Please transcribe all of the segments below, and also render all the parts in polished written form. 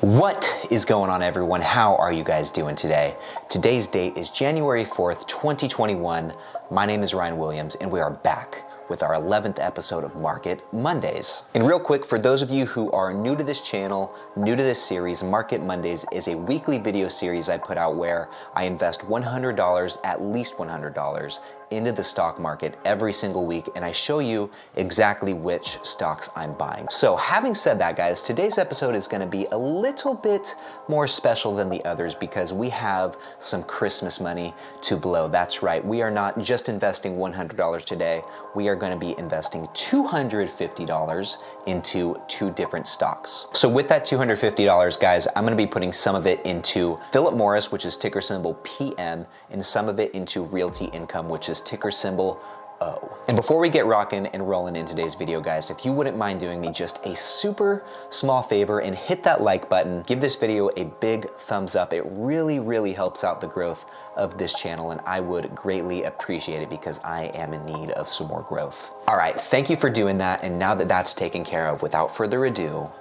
What is going on, everyone? How are you guys doing today? Today's date is January 4th, 2021. My name is Ryan Williams, and we are back with our 11th episode of Market Mondays. And real quick, for those of you who are new to this channel, new to this series, Market Mondays is a weekly video series I put out where I invest $100, at least $100, into the stock market every single week, and I show you exactly which stocks I'm buying. So having said that, guys, today's episode is gonna be a little bit more special than the others because we have some Christmas money to blow. That's right, we are not just investing $100 today, we are gonna be investing $250 into two different stocks. So with that $250, guys, I'm gonna be putting some of it into Philip Morris, which is ticker symbol PM, and some of it into Realty Income, which is ticker symbol O. And before we get rocking and rolling in today's video, guys, if you wouldn't mind doing me just a super small favor and hit that like button, give this video a big thumbs up. It really helps out the growth of this channel, and I would greatly appreciate it because I am in need of some more growth. All right, thank you for doing that. And now that that's taken care of, without further ado,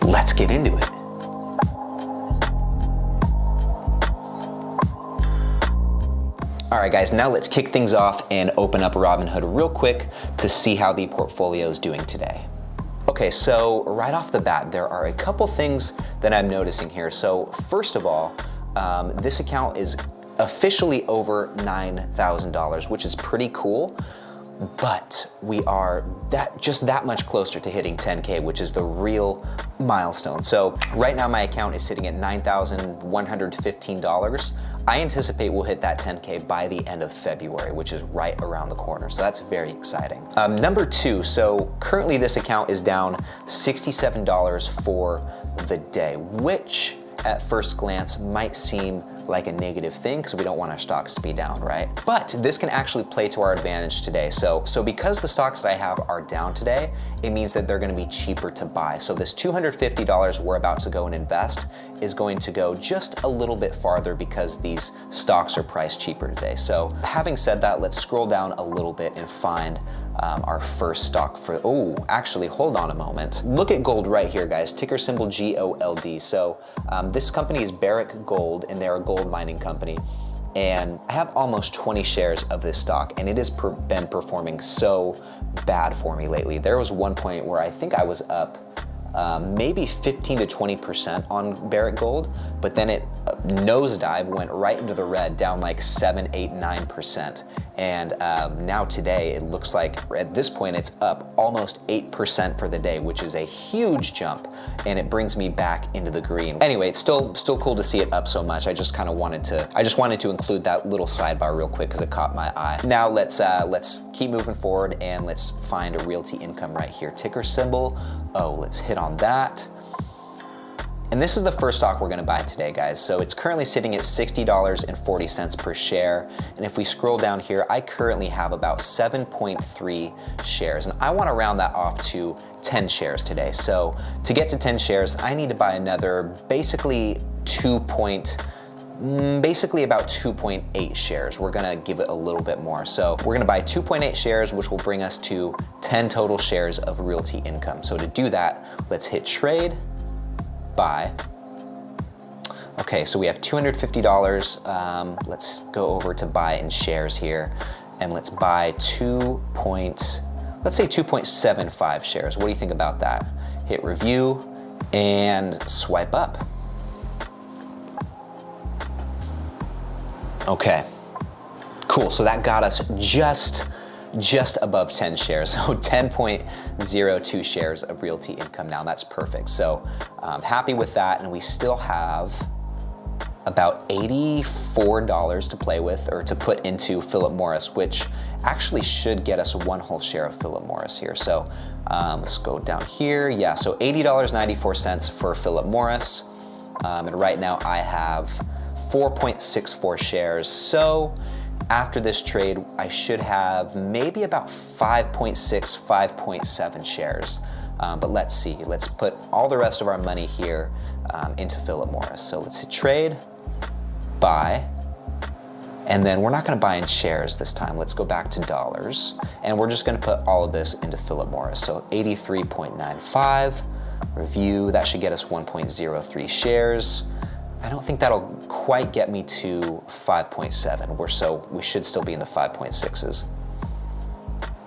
let's get into it. All right, guys, now let's kick things off and open up Robinhood real quick to see how the portfolio is doing today. Okay, so right off the bat, there are a couple things that I'm noticing here. So first of all, this account is officially over $9,000, which is pretty cool, but we are just that much closer to hitting 10K, which is the real milestone. So right now my account is sitting at $9,115. I anticipate we'll hit that 10K by the end of February, which is right around the corner. So that's very exciting. Number two, so currently this account is down $67 for the day, which at first glance might seem like a negative thing because we don't want our stocks to be down, right? But this can actually play to our advantage today. So because the stocks that I have are down today, it means that they're gonna be cheaper to buy. So this $250 we're about to go and invest is going to go just a little bit farther because these stocks are priced cheaper today. So having said that, let's scroll down a little bit and find our first stock for, actually, hold on a moment. Look at gold right here, guys, ticker symbol GOLD. So this company is Barrick Gold, and they're a gold mining company. And I have almost 20 shares of this stock, and it has been performing so bad for me lately. There was one point where I think I was up maybe 15 to 20% on Barrick Gold, but then it nosedive, went right into the red, down like 7, 8, 9%. And now today, it looks like at this point, it's up almost 8% for the day, which is a huge jump, and it brings me back into the green. Anyway, it's still cool to see it up so much. I just wanted to include that little sidebar real quick because it caught my eye. Now let's keep moving forward and let's find a Realty Income right here. Ticker symbol O, let's hit on that. And this is the first stock we're gonna buy today, guys. So it's currently sitting at $60.40 per share. And if we scroll down here, I currently have about 7.3 shares. And I wanna round that off to 10 shares today. So to get to 10 shares, I need to buy another basically about 2.8 shares. We're gonna give it a little bit more. So we're gonna buy 2.8 shares, which will bring us to 10 total shares of Realty Income. So to do that, let's hit trade, buy. Okay, so we have $250. Let's go over to buy in shares here, and let's buy 2.75 shares. What do you think about that? Hit review and swipe up. Okay, cool. So that got us just above 10 shares, so 10.02 shares of Realty Income now. That's perfect. So I'm happy with that, and we still have about $84 to play with or to put into Philip Morris, which actually should get us one whole share of Philip Morris here. So let's go down here. Yeah, so $80.94 for Philip Morris, and right now I have 4.64 shares. So after this trade, I should have maybe about 5.6, 5.7 shares. But let's see, let's put all the rest of our money here into Philip Morris. So let's hit trade, buy, and then we're not gonna buy in shares this time. Let's go back to dollars, and we're just gonna put all of this into Philip Morris. So 83.95, review. That should get us 1.03 shares. I don't think that'll quite get me to 5.7. We should still be in the 5.6s.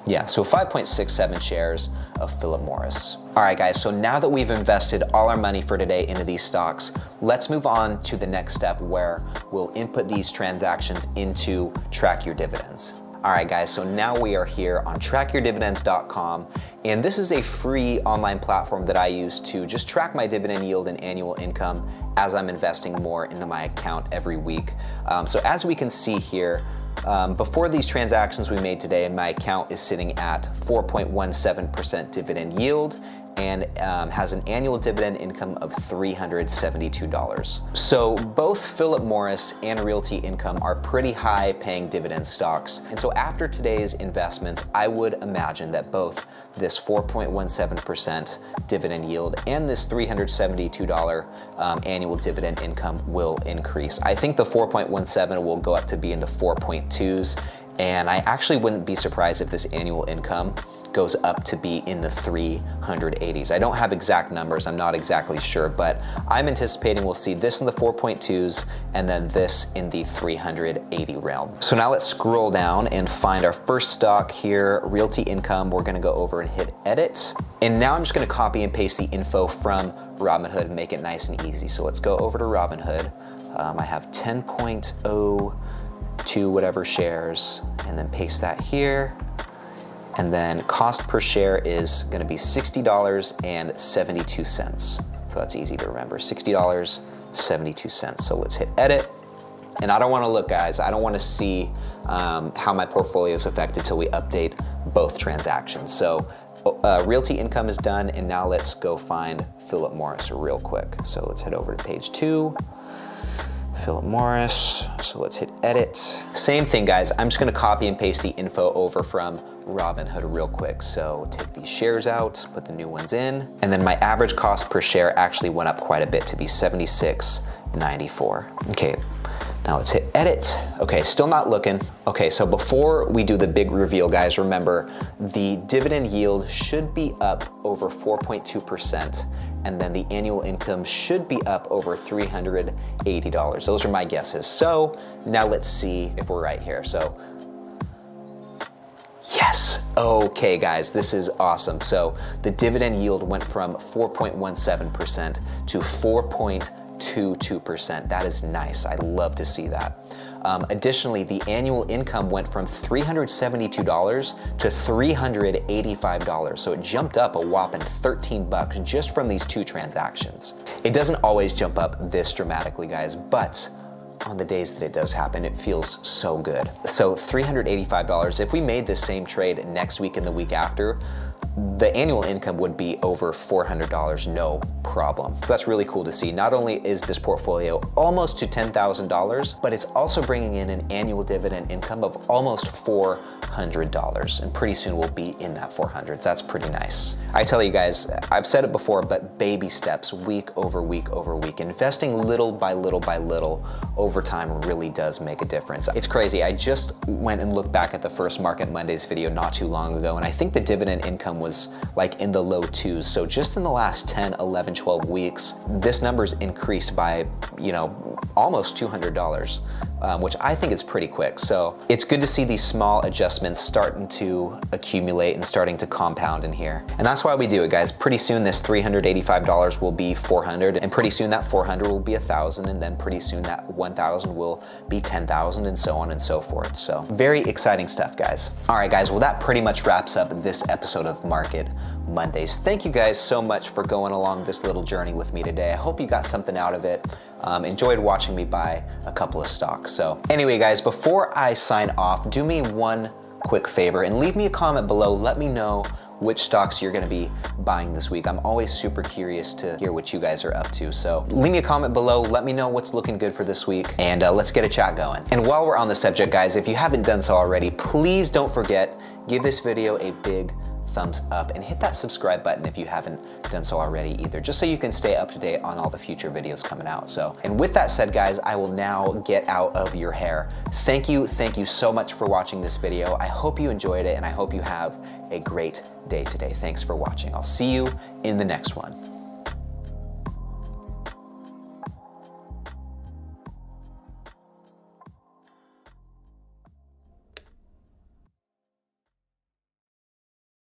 Yeah, so 5.67 shares of Philip Morris. All right, guys, so now that we've invested all our money for today into these stocks, let's move on to the next step where we'll input these transactions into Track Your Dividends. All right, guys, so now we are here on trackyourdividends.com, and this is a free online platform that I use to just track my dividend yield and annual income as I'm investing more into my account every week. So as we can see here, before these transactions we made today, my account is sitting at 4.17% dividend yield and has an annual dividend income of $372. So both Philip Morris and Realty Income are pretty high paying dividend stocks. And so after today's investments, I would imagine that both this 4.17% dividend yield and this $372 annual dividend income will increase. I think the 4.17 will go up to be in the 4.2s, and I actually wouldn't be surprised if this annual income goes up to be in the 380s. I don't have exact numbers, I'm not exactly sure, but I'm anticipating we'll see this in the 4.2s and then this in the 380 realm. So now let's scroll down and find our first stock here, Realty Income. We're gonna go over and hit edit. And now I'm just gonna copy and paste the info from Robinhood and make it nice and easy. So let's go over to Robinhood. I have 10.02 whatever shares, and then paste that here. And then cost per share is gonna be $60.72. So that's easy to remember, $60.72. So let's hit edit. And I don't wanna look, guys, I don't wanna see how my portfolio is affected till we update both transactions. So Realty Income is done, and now let's go find Philip Morris real quick. So let's head over to page 2. Philip Morris, so let's hit edit. Same thing, guys, I'm just gonna copy and paste the info over from Robinhood real quick. So take these shares out, put the new ones in, and then my average cost per share actually went up quite a bit to be $76.94. Okay, now let's hit edit. Okay, still not looking. Okay, so before we do the big reveal, guys, remember the dividend yield should be up over 4.2%, and then the annual income should be up over $380. Those are my guesses. So now let's see if we're right here. So yes, okay guys, this is awesome. So the dividend yield went from 4.17% to 4.22%. That is nice, I love to see that. Additionally, the annual income went from $372 to $385. So it jumped up a whopping 13 bucks just from these two transactions. It doesn't always jump up this dramatically, guys, but on the days that it does happen, it feels so good. So $385, if we made the same trade next week and the week after, the annual income would be over $400, no problem. So that's really cool to see. Not only is this portfolio almost to $10,000, but it's also bringing in an annual dividend income of almost $400. And pretty soon we'll be in that 400s. That's pretty nice. I tell you guys, I've said it before, but baby steps, week over week over week. Investing little by little by little over time really does make a difference. It's crazy. I just went and looked back at the first Market Mondays video not too long ago, and I think the dividend income was like in the low 2s. So just in the last 10, 11, 12 weeks, this number's increased by, almost $200, which I think is pretty quick. So it's good to see these small adjustments starting to accumulate and starting to compound in here. And that's why we do it, guys. Pretty soon this $385 will be $400, and pretty soon that 400 will be 1,000, and then pretty soon that 1,000 will be 10,000, and so on and so forth. So very exciting stuff, guys. All right, guys, well, that pretty much wraps up this episode of Market Mondays. Thank you guys so much for going along this little journey with me today. I hope you got something out of it. Enjoyed watching me buy a couple of stocks. So anyway, guys, before I sign off, do me one quick favor and leave me a comment below. Let me know which stocks you're gonna be buying this week. I'm always super curious to hear what you guys are up to. So leave me a comment below, let me know what's looking good for this week, and let's get a chat going. And while we're on the subject, guys, if you haven't done so already, please don't forget, give this video a big thumbs up and hit that subscribe button if you haven't done so already either, just so you can stay up to date on all the future videos coming out. So, and with that said, guys, I will now get out of your hair. Thank you so much for watching this video. I hope you enjoyed it, and I hope you have a great day today. Thanks for watching. I'll see you in the next one.